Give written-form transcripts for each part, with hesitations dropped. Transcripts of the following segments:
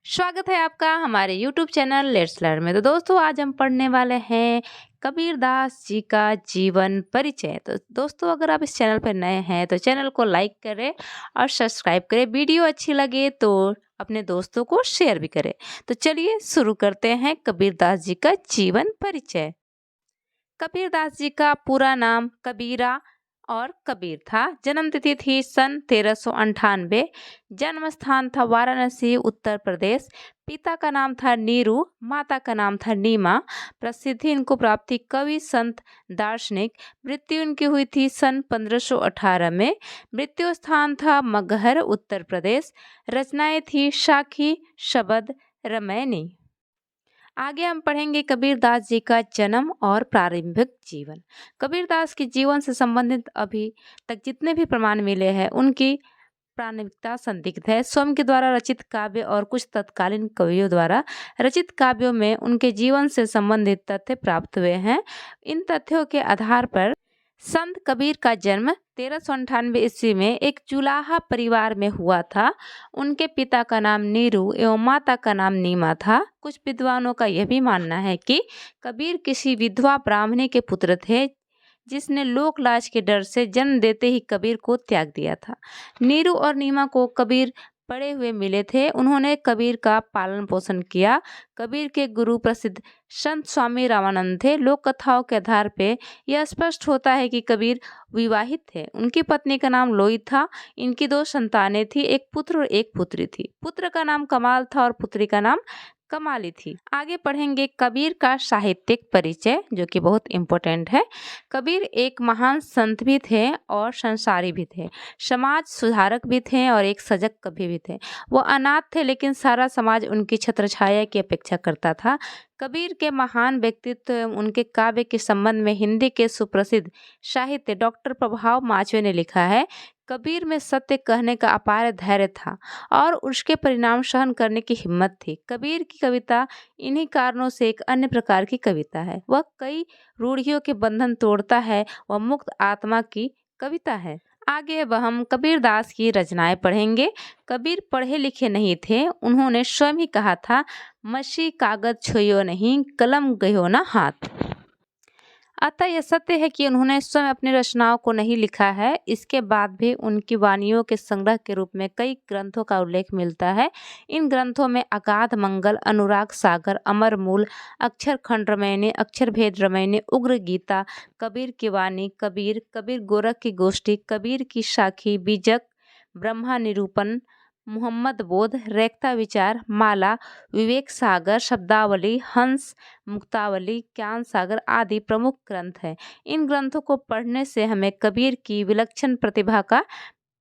स्वागत है आपका हमारे YouTube चैनल लेट्स लर्न में। तो दोस्तों आज हम पढ़ने वाले हैं कबीरदास जी का जीवन परिचय। तो दोस्तों अगर आप इस चैनल पर नए हैं तो चैनल को लाइक करें और सब्सक्राइब करें। वीडियो अच्छी लगे तो अपने दोस्तों को शेयर भी करें। तो चलिए शुरू करते हैं कबीरदास जी का जीवन परिचय। कबीरदास जी का पूरा नाम कबीरा और कबीर था। जन्म तिथि थी सन 1398। जन्म स्थान था वाराणसी उत्तर प्रदेश। पिता का नाम था नीरू, माता का नाम था नीमा। प्रसिद्धि इनको प्राप्त थी कवि संत दार्शनिक। मृत्यु इनकी हुई थी सन 1518 में। मृत्यु स्थान था मगहर उत्तर प्रदेश। रचनाएं थी साखी, शबद, रामायणी। आगे हम पढ़ेंगे कबीरदास जी का जन्म और प्रारंभिक जीवन। कबीरदास के जीवन से संबंधित अभी तक जितने भी प्रमाण मिले हैं उनकी प्रामाणिकता संदिग्ध है। स्वयं के द्वारा रचित काव्य और कुछ तत्कालीन कवियों द्वारा रचित काव्यों में उनके जीवन से संबंधित तथ्य प्राप्त हुए हैं। इन तथ्यों के आधार पर संत कबीर का जन्म 1398 ईस्वी में एक चुलाहा परिवार में हुआ था। उनके पिता का नाम नीरू एवं माता का नाम नीमा था। कुछ विद्वानों का यह भी मानना है कि कबीर किसी विधवा ब्राह्मणी के पुत्र थे जिसने लोक लाज के डर से जन्म देते ही कबीर को त्याग दिया था। नीरू और नीमा को कबीर पढ़े हुए मिले थे। उन्होंने कबीर का पालन पोषण किया। कबीर के गुरु प्रसिद्ध संत स्वामी रामानंद थे। लोक कथाओं के आधार पर यह स्पष्ट होता है कि कबीर विवाहित थे। उनकी पत्नी का नाम लोई था। इनकी दो संतानें थी, एक पुत्र और एक पुत्री थी। पुत्र का नाम कमाल था और पुत्री का नाम कमाली थी। आगे पढ़ेंगे कबीर का साहित्यिक परिचय जो कि बहुत इम्पोर्टेंट है। कबीर एक महान संत भी थे और संसारी भी थे। समाज सुधारक भी थे और एक सजग कवि भी थे। वो अनाथ थे लेकिन सारा समाज उनकी छत्रछाया की अपेक्षा करता था। कबीर के महान व्यक्तित्व उनके काव्य के संबंध में हिंदी के सुप्रसिद्ध साहित्य डॉक्टर प्रभाव माचवे ने लिखा है। कबीर में सत्य कहने का अपार धैर्य था और उसके परिणाम सहन करने की हिम्मत थी। कबीर की कविता इन्हीं कारणों से एक अन्य प्रकार की कविता है। वह कई रूढ़ियों के बंधन तोड़ता है। वह मुक्त आत्मा की कविता है। आगे अब हम कबीरदास की रचनाएं पढ़ेंगे। कबीर पढ़े लिखे नहीं थे। उन्होंने स्वयं ही कहा था, मसी कागज छुइयो नहीं, कलम गयो ना हाथ। अतः यह सत्य है कि उन्होंने स्वयं अपनी रचनाओं को नहीं लिखा है। इसके बाद भी उनकी वाणियों के संग्रह के रूप में कई ग्रंथों का उल्लेख मिलता है। इन ग्रंथों में अगाध मंगल, अनुराग सागर, अमर मूल, अक्षर खंड रामायणी, अक्षर भेद रामायणी, उग्र गीता, कबीर की वाणी, कबीर, कबीर गोरख की गोष्ठी, कबीर की साखी, बीजक, ब्रह्मा निरूपण, मोहम्मद बोध, रेखता विचार, माला, विवेक सागर, शब्दावली, हंस मुक्तावली, ज्ञान सागर आदि प्रमुख ग्रंथ हैं। इन ग्रंथों को पढ़ने से हमें कबीर की विलक्षण प्रतिभा का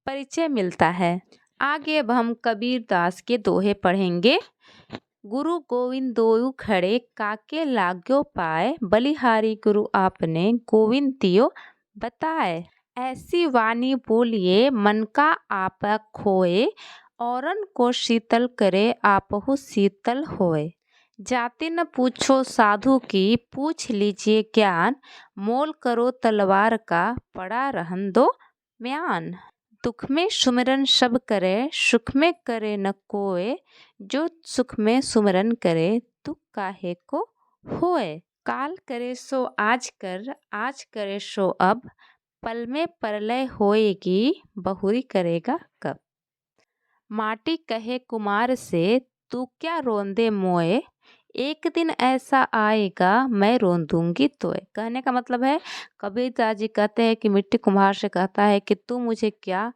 परिचय मिलता है। आगे अब हम कबीर दास के दोहे पढ़ेंगे। गुरु गोविंद दोयु खड़े, काके लाग्यो पाए, बलिहारी गुरु आपने, गोविंद तियो बताए। ऐसी वाणी बोलिए मन का आप खोए, औरन को शीतल करे आपहु शीतल होए। जाति न पूछो साधु की, पूछ लीजिए ज्ञान, मोल करो तलवार का, पड़ा रहन दो म्यान। दुख में सुमिरन सब करे, सुख में करे न कोय, जो सुख में सुमिरन करे, दुख काहे को होए। काल करे सो आज कर, आज करे सो अब, पल में प्रलय होएगी, बहुरी करेगा कब। माटी कहे कुमार से, तू क्या रोंदे मोए, एक दिन ऐसा आएगा मैं रोन दूंगी तोए। कहने का मतलब है कबीरदास जी कहते हैं कि मिट्टी कुम्हार से कहता है कि तू मुझे क्या,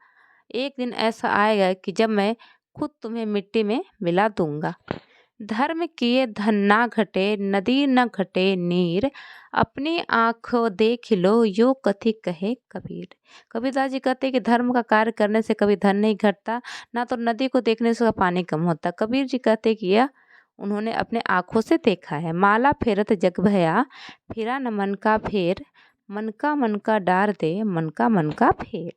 एक दिन ऐसा आएगा कि जब मैं खुद तुम्हें मिट्टी में मिला दूंगा। धर्म किए धन ना घटे, नदी न घटे नीर, अपनी आँखों देख लो यो कथी कहे कबीर। कबीरदास जी कहते हैं कि धर्म का कार्य करने से कभी धन नहीं घटता, ना तो नदी को देखने से पानी कम होता। कबीर जी कहते हैं कि यह उन्होंने अपने आँखों से देखा है। माला फेरत जग भया, फिरा न मन का फेर, मन का डार दे, मन का फेर।